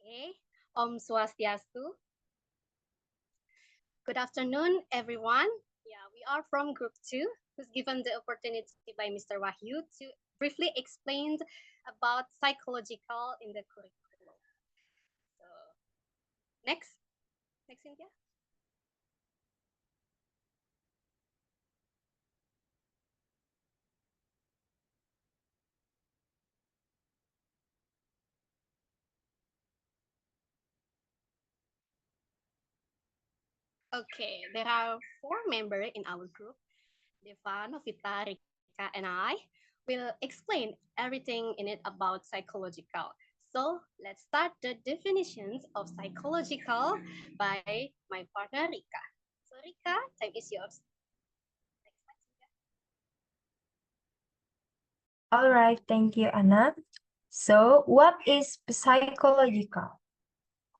Okay. Om Swastiastu. Good afternoon, everyone. Yeah, we are from Group 2, who's given the opportunity by Mr. Wahyu to briefly explain about psychological in the curriculum. So, next. Next, Cynthia. Okay, there are 4 members in our group. Deva, Novita, Rika, and I will explain everything in it about psychological. So let's start the definitions of psychological by my partner Rika. So Rika, time is yours. All right, thank you, Anna. So, what is psychological?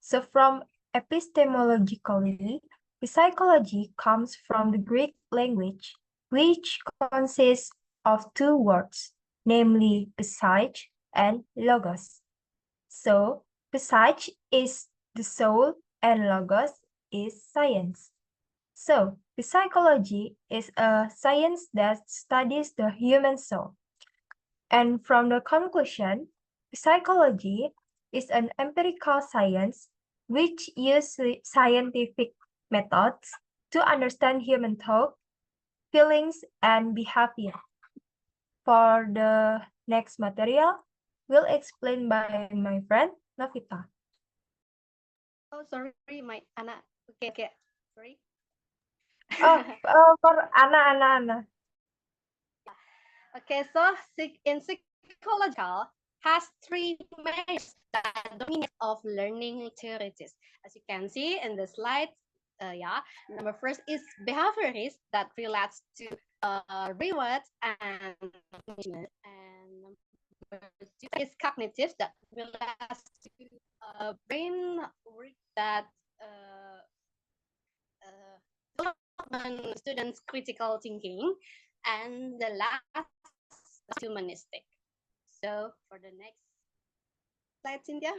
So, from epistemologically, psychology comes from the Greek language, which consists of 2 words, namely psyche and logos. So, psyche is the soul and logos is science. So, psychology is a science that studies the human soul. And from the conclusion, psychology is an empirical science which uses scientific methods to understand human thought, feelings, and behavior. For the next material, will explained by my friend Novita. Oh, sorry, my Anna. Okay, sorry. For Anna. Okay, so in psychological has 3 main that dominate of learning theories. As you can see in the slide, yeah, number first is behaviorist that relates to reward and punishment, and number 2 is cognitive that relates to brain work that uh, development students critical thinking, and the last humanistic. So for the next slide, Cynthia.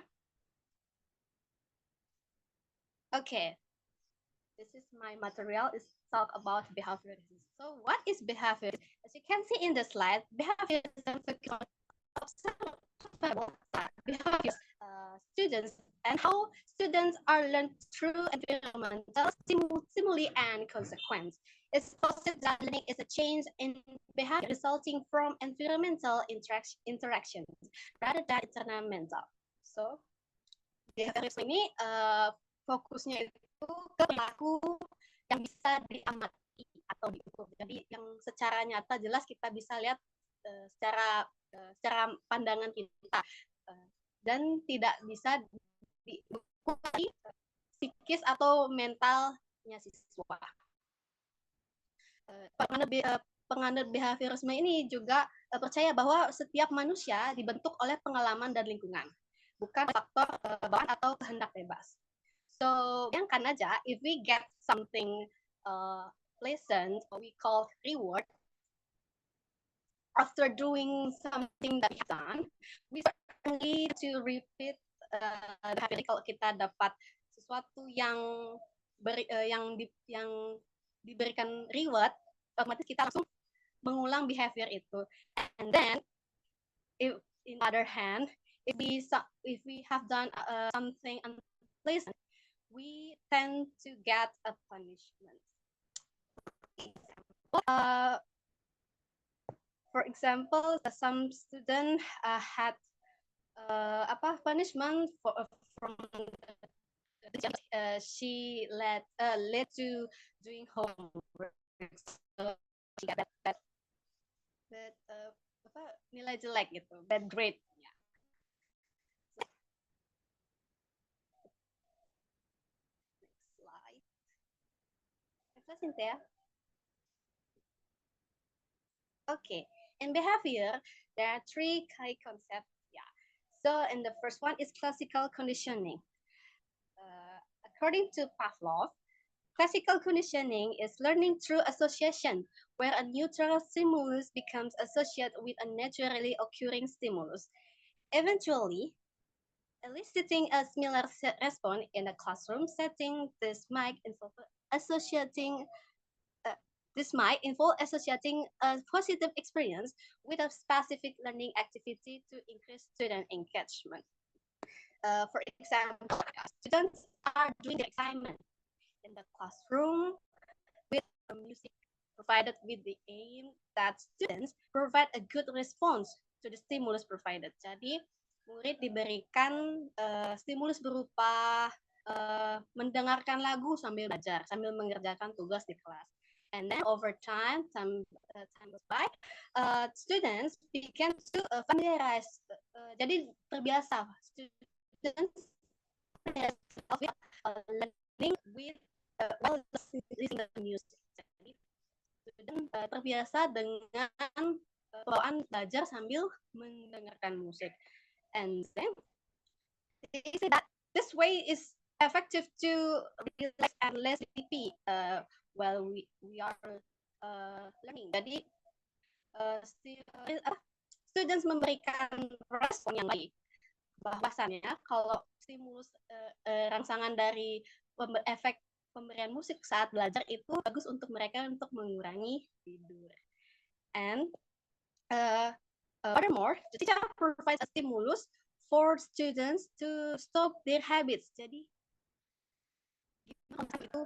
Okay, this is my material. Is talk about behaviorism. So what is behaviorism? As you can see in the slide, behaviorism focuses on observable behaviors, students, and how students are learned through environmental stimuli and consequence. It's positive that learning is a change in behavior resulting from environmental interactions rather than internal mental. So, behaviorisme ini fokusnya itu ke perilaku yang bisa diamati atau diukur. Jadi yang secara nyata jelas kita bisa lihat secara pandangan kita dan tidak bisa diukur psikis atau mentalnya siswa. Penganut behaviorisme ini juga percaya bahwa setiap manusia dibentuk oleh pengalaman dan lingkungan, bukan faktor bawaan atau kehendak bebas. So, bayangkan aja, if we get something pleasant, what we call reward, after doing something that we have done, we certainly to repeat behavior. Kalau kita dapat sesuatu yang diberikan reward, otomatis kita langsung mengulang behavior itu. And then, if in other hand, if we have done something unpleasant, we tend to get a punishment. For example, some student had punishment from she led to doing homework. So she got that nilai jelek gitu, bad grade. Next slide. Next slide, Cynthia. Okay, in behavior, there are 3 key concepts. Yeah. So, and the first one is classical conditioning. According to Pavlov, classical conditioning is learning through association, where a neutral stimulus becomes associated with a naturally occurring stimulus. Eventually, eliciting a similar response in a classroom setting. Associating this might involve associating a positive experience with a specific learning activity to increase student engagement. For example, students are doing the assignment in the classroom with music provided with the aim that students provide a good response to the stimulus provided. Jadi, murid diberikan stimulus berupa mendengarkan lagu sambil belajar, sambil mengerjakan tugas di kelas. And then over time goes by, students begin to familiarize. Jadi terbiasa students learning with while listening to music. Jadi student terbiasa dengan bawaan belajar sambil mendengarkan musik. And then they say that this way is effective to relax and less sleepy while we are learning. Jadi students memberikan respon yang baik. Bahwasannya kalau stimulus rangsangan dari efek pemberian musik saat belajar itu bagus untuk mereka untuk mengurangi tidur. And furthermore, the teacher provides a stimulus for students to stop their habits. Jadi gimana itu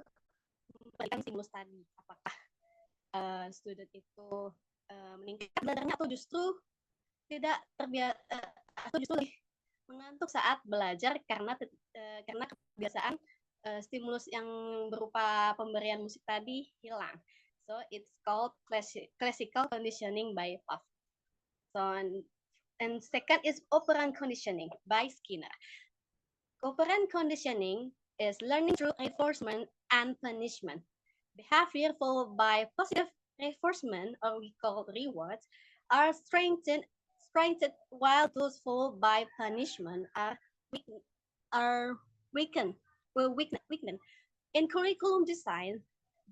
memberikan stimulus tadi? Apakah student itu meningkatkan belajarnya atau justru tidak terbiasa atau justru lebih mengantuk saat belajar karena kebiasaan stimulus yang berupa pemberian musik tadi hilang. So it's called classical conditioning by Pavlov. So and second is operant conditioning by Skinner. Operant conditioning is learning through reinforcement and punishment. Behavior followed by positive reinforcement, or we call rewards, are strengthened, while those followed by punishment are weakened. In curriculum design,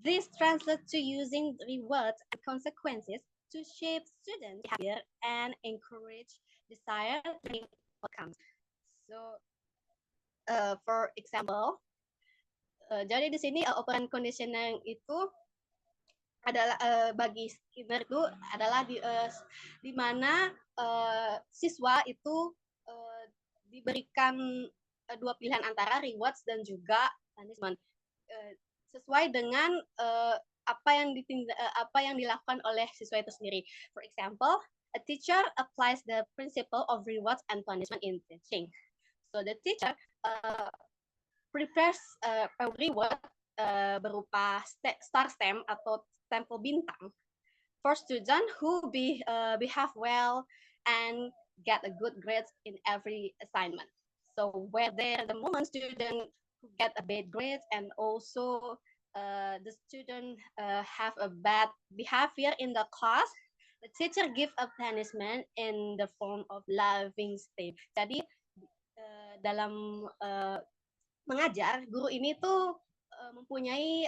this translates to using rewards and consequences to shape student behavior and encourage desired learning outcomes. So, for example, jadi di sini operant conditioning itu adalah bagi Skinner itu adalah di mana siswa itu diberikan dua pilihan antara rewards dan juga punishment sesuai dengan apa yang dilakukan oleh siswa itu sendiri. For example, a teacher applies the principle of rewards and punishment in teaching. So the teacher prepares a reward berupa star stamp atau stempel bintang for students who behave well and get a good grades in every assignment. So where there the moment student who get a bad grades and also the student have a bad behavior in the class, the teacher give a punishment in the form of loving stamp. Jadi dalam mengajar, guru ini tuh mempunyai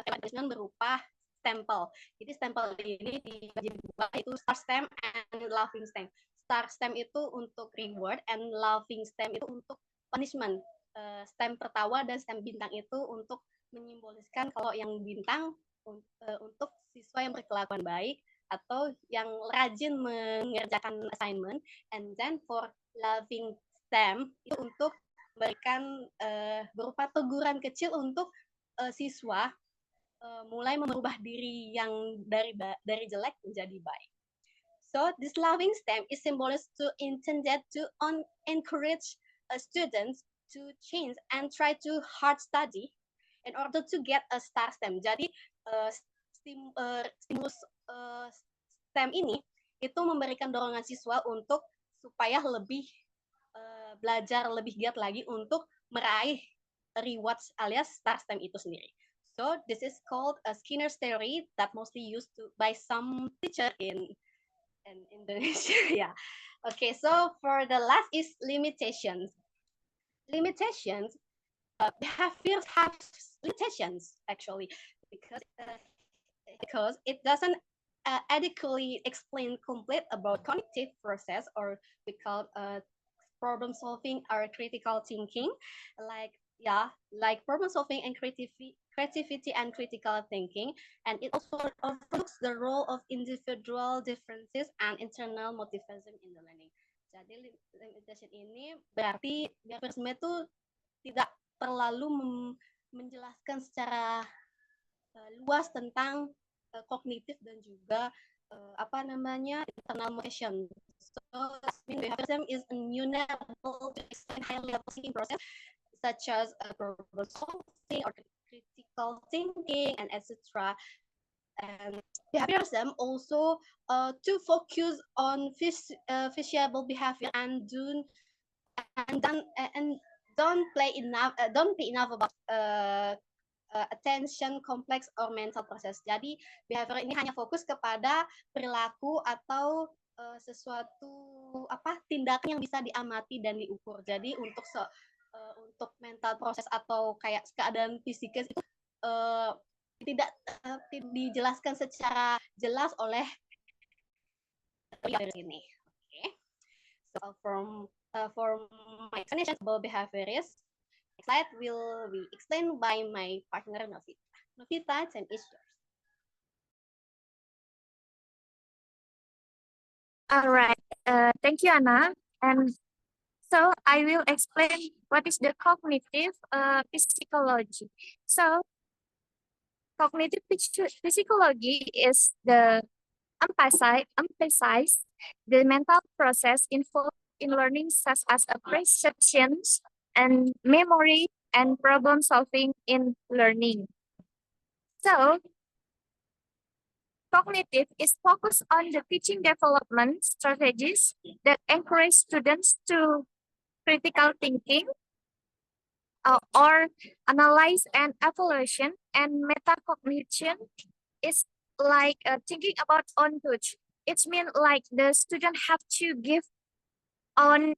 punishment berupa stempel. Jadi stempel ini dibagi dua, itu star stamp and laughing stamp. Star stamp itu untuk reward and laughing stamp itu untuk punishment. Stamp tertawa dan stamp bintang itu untuk menyimboliskan kalau yang bintang untuk siswa yang berkelakuan baik atau yang rajin mengerjakan assignment, and then for laughing stamp itu untuk memberikan berupa teguran kecil untuk siswa mulai merubah diri yang dari jelek menjadi baik. So this loving stamp is intended to encourage students to change and try to hard study in order to get a star stamp. Jadi stimulus stamp ini itu memberikan dorongan siswa untuk supaya lebih belajar lebih giat lagi untuk meraih rewards alias star stamp itu sendiri. So this is called a Skinner's theory that mostly used by some teacher in Indonesia. Yeah. Okay, so for the last is limitations. Limitations, behaviors have limitations actually because it doesn't adequately explain complete about cognitive process, or we call problem solving or critical thinking, like like problem solving and creativity and critical thinking, and it also overlooks the role of individual differences and internal motivation in the learning. Jadi limitation ini berarti behaviorism itu tidak terlalu menjelaskan secara luas tentang kognitif dan juga apa namanya internal motivation. So behaviorism is a new level to explain high level thinking process such as problem solving or critical thinking and etc. And behaviorism also to focus on visible behavior and don't pay enough about attention, complex, or mental process. Jadi behavior ini hanya fokus kepada perilaku atau sesuatu tindakan yang bisa diamati dan diukur. Jadi untuk mental proses atau kayak keadaan fisikis itu tidak dijelaskan secara jelas oleh behavior ini. Okay. So for my explanation about behaviorist, slide will be explained by my partner Novita. Novita, time is yours. All right. Thank you, Anna. And so I will explain what is the cognitive psychology. So cognitive psychology is the emphasize the mental process involved in learning, such as perceptions and memory and problem solving in learning. So cognitive is focused on the teaching development strategies that encourage students to critical thinking or analyze and evaluation, and metacognition is like thinking about on touch. It means like the student have to give on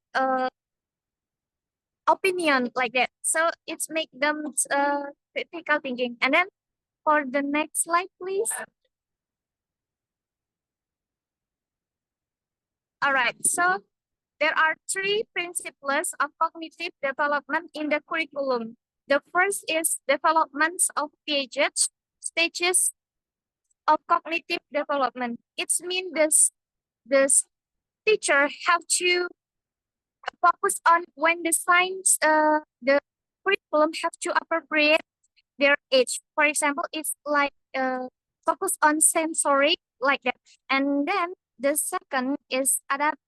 opinion like that. So it's make them critical thinking. And then for the next slide, please. All right, so there are three principles of cognitive development in the curriculum. The first is development of Piaget stages of cognitive development. It means this teacher have to focus on when the science, the curriculum have to appropriate their age. For example, it's like focus on sensory like that. And then the second is adapt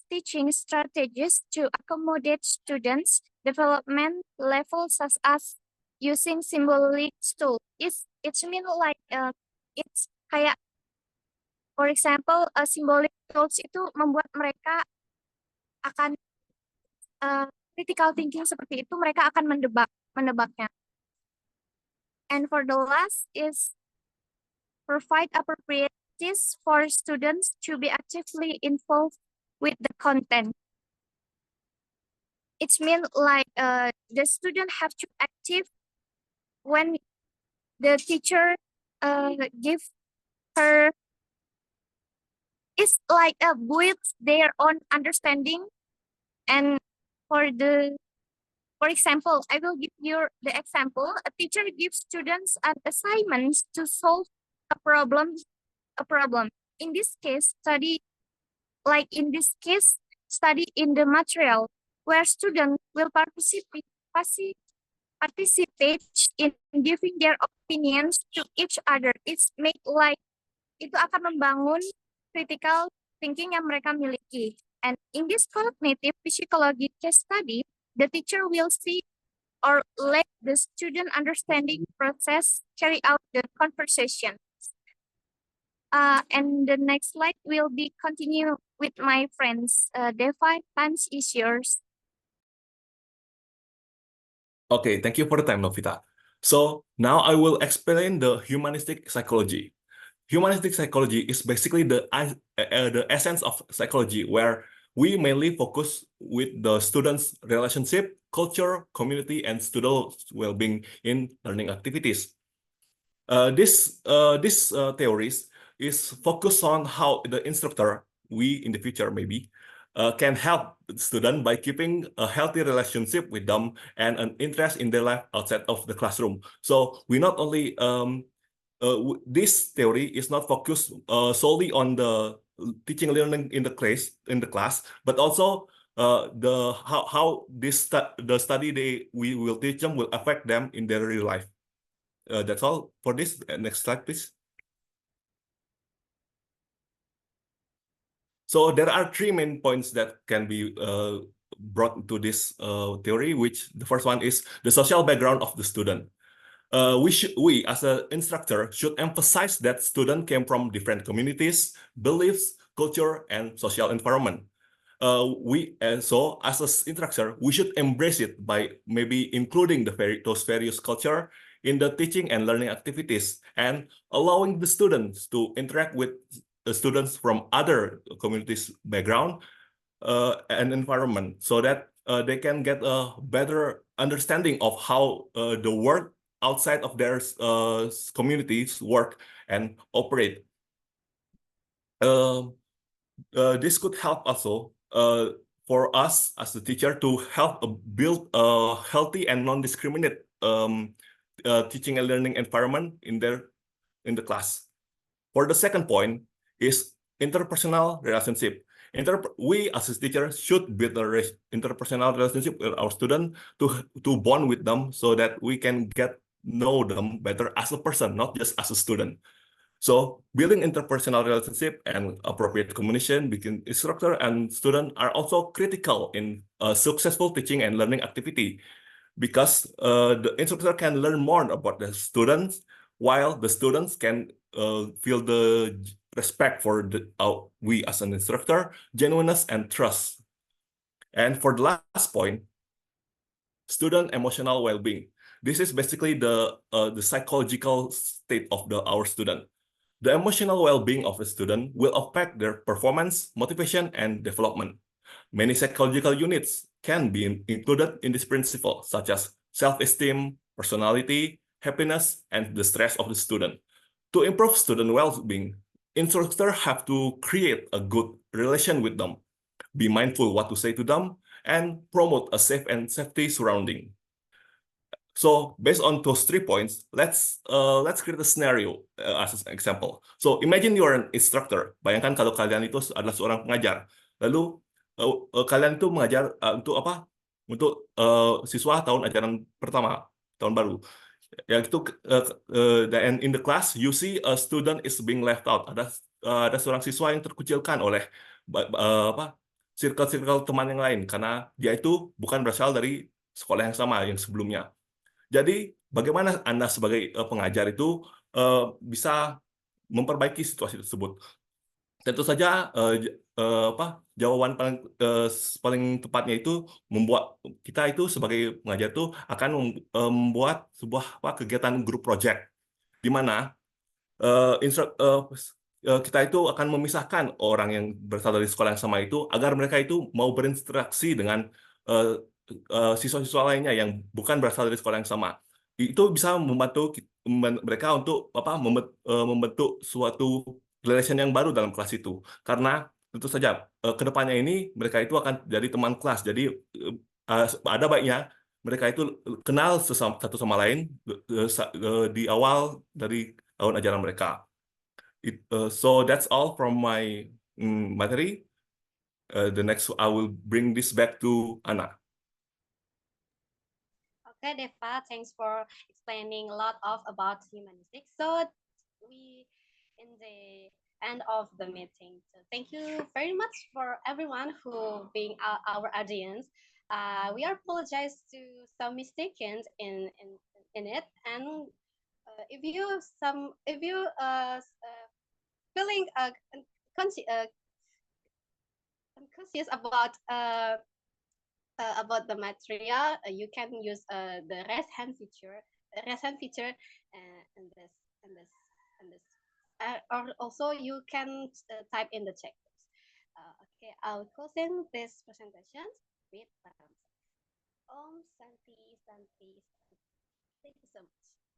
teaching strategies to accommodate students' development levels, such as using symbolic tools. It's mean like it's kayak, for example, symbolic tools itu membuat mereka akan critical thinking seperti itu, mereka akan mendebaknya. And for the last is provide appropriate for students to be actively involved with the content. It means like the student have to active when the teacher give her. It's like build their own understanding. And for example, I will give you the example. A teacher gives students an assignment to solve a problem. In this case, study in the material, where students will participate in giving their opinions to each other. It's make like itu akan membangun critical thinking yang mereka miliki. And in this cognitive psychology case study, the teacher will see or let the student understanding process carry out the conversation. And the next slide will be continue with my friends. Devi, time is yours. Okay, thank you for the time, Novita. So now I will explain the humanistic psychology. Humanistic psychology is basically the essence of psychology, where we mainly focus with the students' relationship, culture, community, and student well-being in learning activities. This theories is focused on how the instructor, we in the future maybe, can help the student by keeping a healthy relationship with them and an interest in their life outside of the classroom. So we not only this theory is not focused solely on the teaching and learning in the class, but also the how the study we will teach them will affect them in their real life. That's all for this. Next slide, please. So there are three main points that can be brought to this theory, which the first one is the social background of the student. We as an instructor should emphasize that students came from different communities, beliefs, culture, and social environment. So as an instructor, we should embrace it by maybe including those various culture in the teaching and learning activities and allowing the students to interact with the students from other communities background and environment so that they can get a better understanding of how the work outside of their communities work and operate. This could help also for us as a teacher to help build a healthy and non-discriminate teaching and learning environment in the class. For the second point is interpersonal relationship. We as a teacher should build a interpersonal relationship with our student to bond with them so that we can get know them better as a person, not just as a student. So building interpersonal relationship and appropriate communication between instructor and student are also critical in a successful teaching and learning activity because the instructor can learn more about the students while the students can feel the respect for we as an instructor, genuineness and trust. And for the last point, student emotional well-being. This is basically the psychological state of our student. The emotional well-being of a student will affect their performance, motivation, and development. Many psychological units can be included in this principle, such as self-esteem, personality, happiness, and the stress of the student. To improve student well-being, instructors have to create a good relation with them, be mindful what to say to them, and promote a safe and safety surrounding. So based on those 3 points, let's create a scenario as an example. So imagine you are an instructor. Bayangkan kalau kalian itu adalah seorang pengajar. Lalu kalian itu mengajar untuk apa? Untuk siswa tahun ajaran pertama, tahun baru. Yang itu and in the class you see a student is being left out. Ada seorang siswa yang terkucilkan oleh apa? Circle-circle teman yang lain karena dia itu bukan berasal dari sekolah yang sama yang sebelumnya. Jadi, bagaimana Anda sebagai pengajar itu bisa memperbaiki situasi tersebut? Tentu saja jawaban paling tepatnya itu membuat kita itu sebagai pengajar itu akan membuat sebuah kegiatan group project di mana kita itu akan memisahkan orang yang berasal dari sekolah yang sama itu agar mereka itu mau berinteraksi dengan siswa-siswa lainnya yang bukan berasal dari sekolah yang sama. Itu bisa membantu mereka untuk membentuk suatu relation yang baru dalam kelas itu. Karena tentu saja kedepannya ini mereka itu akan jadi teman kelas. Jadi ada baiknya mereka itu kenal satu sama lain di awal dari tahun ajaran mereka. So that's all from my materi. The next I will bring this back to Anna. Okay, Deva, thanks for explaining a lot about humanistics. So we in the end of the meeting. So thank you very much for everyone who being our audience. We apologize to some mistakes in it, and if you feeling conscious about the material, you can use the raise hand feature, and this, or also you can type in the chat box. Okay, I'll closing this presentation with Om Santi Santi. Thank you so much.